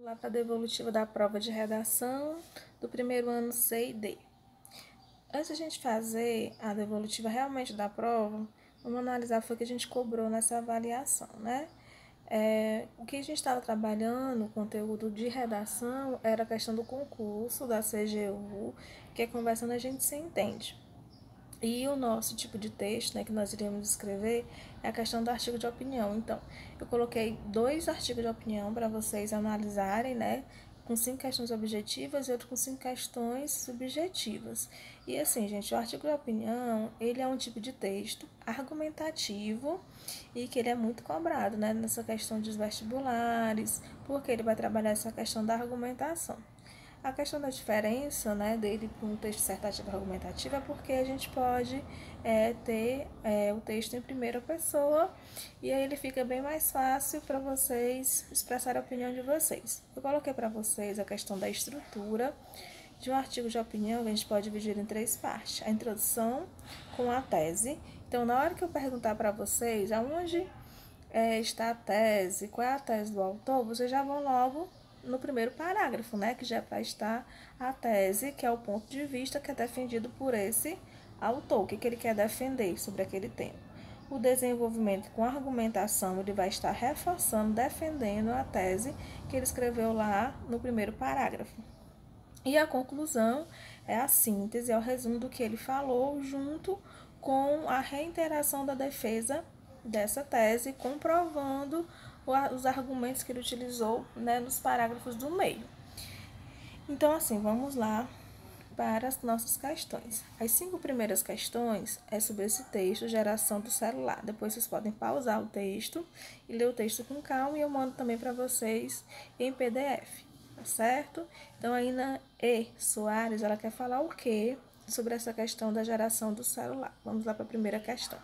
Lá para a devolutiva da prova de redação do primeiro ano C e D. Antes de a gente fazer a devolutiva realmente da prova, vamos analisar o que a gente cobrou nessa avaliação, né? O que a gente estava trabalhando, o conteúdo de redação, era a questão do concurso da CGU, que é Conversando a Gente Se Entende. E o nosso tipo de texto, né, que nós iríamos escrever, é a questão do artigo de opinião. Então, eu coloquei 2 artigos de opinião para vocês analisarem, né, com 5 questões objetivas e outro com 5 questões subjetivas. E assim, gente, o artigo de opinião, ele é um tipo de texto argumentativo e que ele é muito cobrado, né, nessa questão dos vestibulares, porque ele vai trabalhar essa questão da argumentação. A questão da diferença, né, dele para um texto dissertativo argumentativo é porque a gente pode ter o texto em primeira pessoa e aí ele fica bem mais fácil para vocês expressar a opinião de vocês. Eu coloquei para vocês a questão da estrutura de um artigo de opinião que a gente pode dividir em 3 partes. A introdução com a tese. Então, na hora que eu perguntar para vocês aonde está a tese, qual é a tese do autor, vocês já vão logo no primeiro parágrafo, né, que já vai estar a tese, que é o ponto de vista que é defendido por esse autor, o que ele quer defender sobre aquele tema. O desenvolvimento com argumentação, ele vai estar reforçando, defendendo a tese que ele escreveu lá no primeiro parágrafo. E a conclusão é a síntese, é o resumo do que ele falou, junto com a reiteração da defesa dessa tese, comprovando os argumentos que ele utilizou, né, nos parágrafos do meio. Então, assim, vamos lá para as nossas questões. As 5 primeiras questões é sobre esse texto, geração do celular. Depois vocês podem pausar o texto e ler o texto com calma e eu mando também para vocês em PDF, tá certo? Então, aí na Soares, ela quer falar o quê sobre essa questão da geração do celular? Vamos lá para a primeira questão.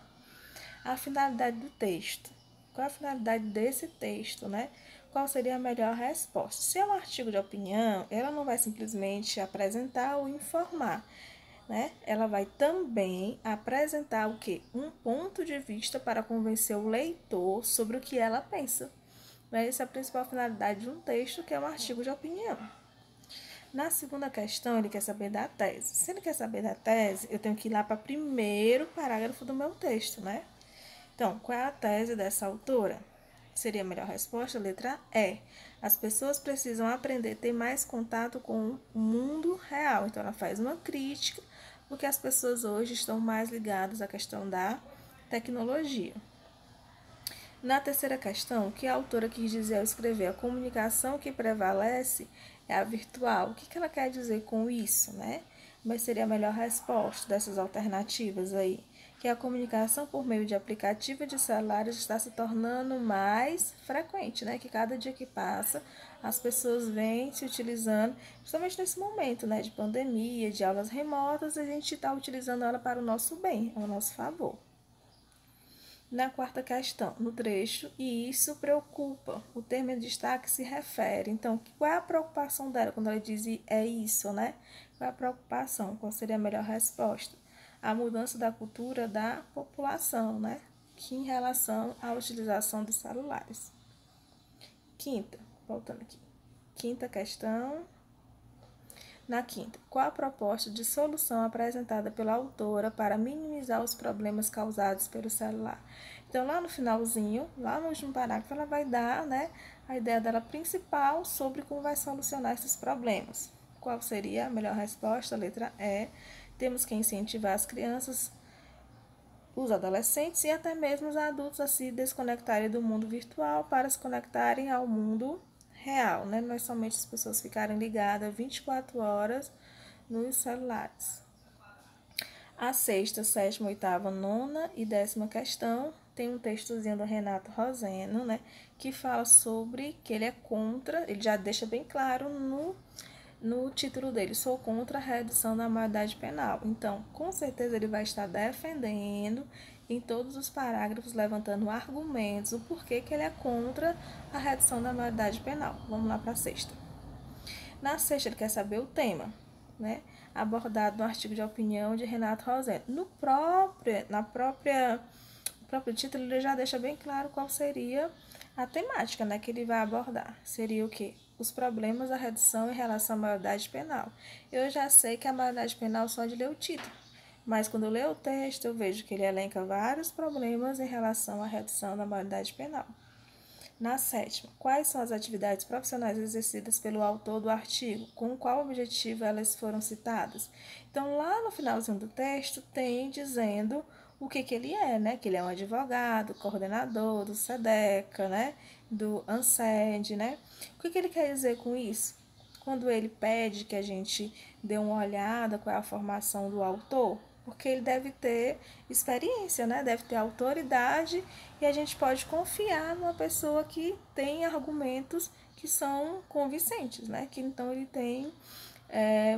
A finalidade do texto. Qual é a finalidade desse texto, né? Qual seria a melhor resposta? Se é um artigo de opinião, ela não vai simplesmente apresentar ou informar, né? Ela vai também apresentar o quê? Um ponto de vista para convencer o leitor sobre o que ela pensa. Essa é a principal finalidade de um texto, que é um artigo de opinião. Na segunda questão, ele quer saber da tese. Se ele quer saber da tese, eu tenho que ir lá para o primeiro parágrafo do meu texto, né? Então, qual é a tese dessa autora? Seria a melhor resposta? Letra E. As pessoas precisam aprender a ter mais contato com o mundo real. Então, ela faz uma crítica, porque as pessoas hoje estão mais ligadas à questão da tecnologia. Na terceira questão, o que a autora quis dizer ao escrever? A comunicação que prevalece é a virtual. O que ela quer dizer com isso, né? Mas seria a melhor resposta dessas alternativas aí? Que a comunicação por meio de aplicativo de celulares está se tornando mais frequente, né? Que cada dia que passa, as pessoas vêm se utilizando, principalmente nesse momento, né? De pandemia, de aulas remotas, a gente está utilizando ela para o nosso bem, ao nosso favor. Na quarta questão, no trecho, e isso preocupa. O termo em destaque se refere. Então, qual é a preocupação dela quando ela diz é isso, né? Qual é a preocupação? Qual seria a melhor resposta? A mudança da cultura da população, né? Que em relação à utilização dos celulares. Quinta, voltando aqui. Quinta questão. Na quinta, qual a proposta de solução apresentada pela autora para minimizar os problemas causados pelo celular? Então, lá no finalzinho, lá no último parágrafo, ela vai dar, né, a ideia dela principal sobre como vai solucionar esses problemas. Qual seria a melhor resposta? Letra E. Temos que incentivar as crianças, os adolescentes e até mesmo os adultos a se desconectarem do mundo virtual para se conectarem ao mundo real, né? Não é somente as pessoas ficarem ligadas 24 horas nos celulares. A sexta, sétima, oitava, nona e 10ª questão tem um textozinho do Renato Roseno, né? Que fala sobre que ele é contra, ele já deixa bem claro no título dele, sou contra a redução da maioridade penal. Então, com certeza ele vai estar defendendo em todos os parágrafos, levantando argumentos, o porquê que ele é contra a redução da maioridade penal. Vamos lá para a sexta. Na sexta, ele quer saber o tema, né? Abordado no artigo de opinião de Renato Roseno. No próprio título, ele já deixa bem claro qual seria A temática, né, que ele vai abordar seria o quê? Os problemas da redução em relação à maioridade penal. Eu já sei que a maioridade penal só de ler o título, mas quando eu leio o texto eu vejo que ele elenca vários problemas em relação à redução da maioridade penal. Na sétima, quais são as atividades profissionais exercidas pelo autor do artigo? Com qual objetivo elas foram citadas? Então, lá no finalzinho do texto, tem dizendo o que ele é, né? Que ele é um advogado, coordenador do SEDECA, né? Do ANSED, né? O que ele quer dizer com isso? Quando ele pede que a gente dê uma olhada qual é a formação do autor, porque ele deve ter experiência, né? Deve ter autoridade e a gente pode confiar numa pessoa que tem argumentos que são convincentes, né? Que então ele tem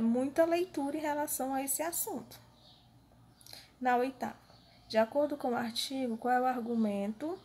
muita leitura em relação a esse assunto. Na oitava, de acordo com o artigo, qual é o argumento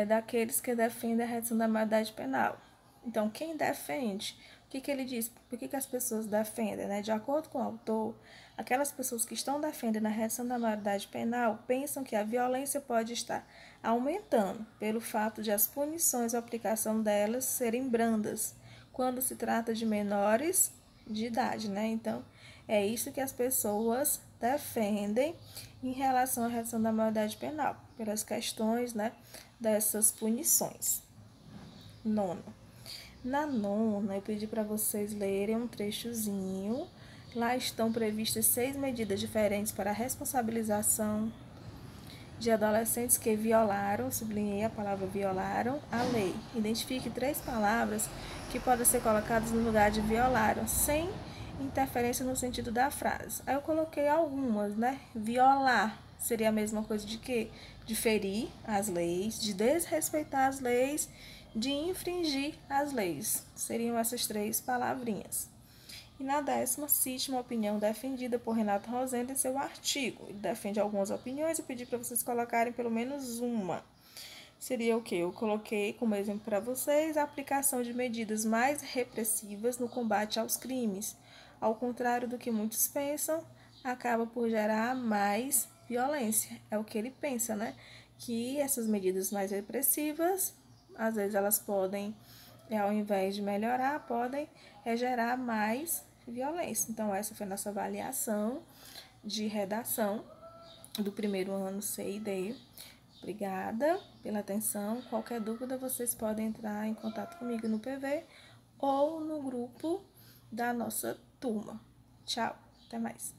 daqueles que defendem a redução da maioridade penal? Então, quem defende, o que ele diz? Por que as pessoas defendem? Né? De acordo com o autor, aquelas pessoas que estão defendendo a redução da maioridade penal pensam que a violência pode estar aumentando pelo fato de as punições ou aplicação delas serem brandas, quando se trata de menores de idade, né? Então, é isso que as pessoas defendem em relação à redução da maioridade penal, pelas questões, né, dessas punições. Nono. Na nona, eu pedi para vocês lerem um trechozinho. Lá estão previstas 6 medidas diferentes para a responsabilização de adolescentes que violaram, sublinhei a palavra violaram, a lei. Identifique 3 palavras que podem ser colocadas no lugar de violaram, sem interferência no sentido da frase. Aí eu coloquei algumas, né? Violar seria a mesma coisa de quê? De ferir as leis, de desrespeitar as leis, de infringir as leis. Seriam essas 3 palavrinhas. E na 10ª, cite uma opinião defendida por Renato Rosendo em seu artigo. Ele defende algumas opiniões, eu pedi para vocês colocarem pelo menos uma. Seria o quê? Eu coloquei como exemplo para vocês a aplicação de medidas mais repressivas no combate aos crimes. Ao contrário do que muitos pensam, acaba por gerar mais violência. É o que ele pensa, né? Que essas medidas mais repressivas, às vezes elas podem, ao invés de melhorar, podem gerar mais violência. Então, essa foi a nossa avaliação de redação do primeiro ano C e D. Obrigada pela atenção. Qualquer dúvida, vocês podem entrar em contato comigo no PV ou no grupo da nossa turma. Tchau, até mais.